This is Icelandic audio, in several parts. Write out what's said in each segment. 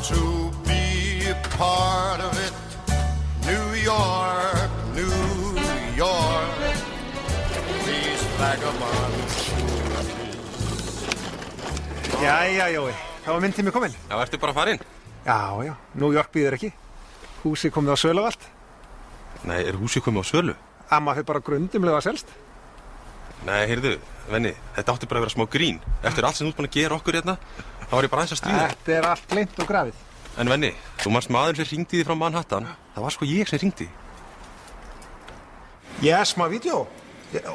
to be a part of it. New York, New York, these vagabond shoes. Jæja, Jói, þá var minn tími kominn. Já, ertu bara farinn? Já, New York býður ekki. Húsið komið á sölu og allt. Nei, er húsið komið á sölu? Amma fyrir bara grundumlega selst. Nei, heyrðu, venni, þetta átti bara að vera smá grín. Eftir allt sem þú ert búin að gera okkur hérna, þá var ég bara aðeins að stríða. Þetta er allt gleymt og grafið. En venni, þú manst maður sem hringdi þig frá Manhattan, það var sko ég sem hringdi. Yes, my video.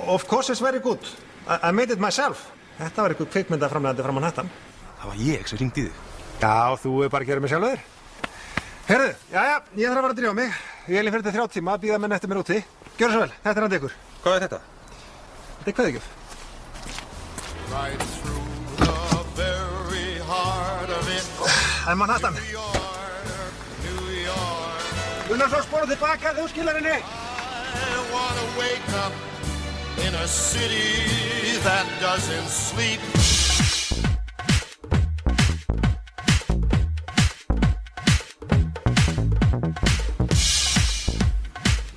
Of course it's very good. I made it myself. Þetta var einhver kvikmyndaframleiðandi frá Manhattan. Það var ég sem hringdi þig. Já, þú er bara að gera mig sjálfur. Heyrðu, jæja, ég þarf að fara að drífa mig. Vélinn fyrir til 3 tíma að bíða menn eftir mér úti. Gjörðu svo vel, þetta er handa ykkur. Hvað er þetta? Þetta er kveðjugjöf. Right through the very heart of it. Það er Manhattan. New York, New York. Gunnar svo spóra tilbaka, þú skilar henni. I wanna wake up in a city that doesn't sleep.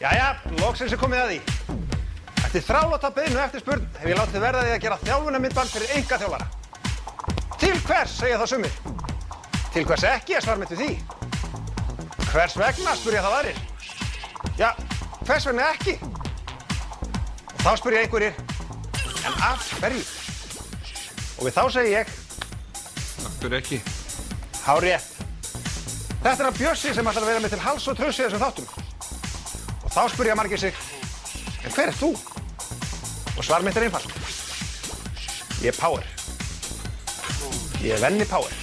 Jæja, loksins er komið að því. Eftir þráláta beiðni og eftirspurn hef ég látið verða því að gera þjálfunarmyndband fyrir einkaþjálfara. Til hvers, segja það sumir. Til hvers ekki er svar mitt við því. Hvers vegna, spurja það aðrir. Já, hvers vegna ekki? Og þá spurja einhverjir, en af hverju? Og við þá segi ég, Af hverju ekki? hárrétt. Þetta er hann Bjössi sem ætlar að vera með til hals og trussi þessum þáttum. Og þá spurja margir sig, en hver er þú? Og svar mitt er einfalt. Ég er Power. Ég er Venni Power.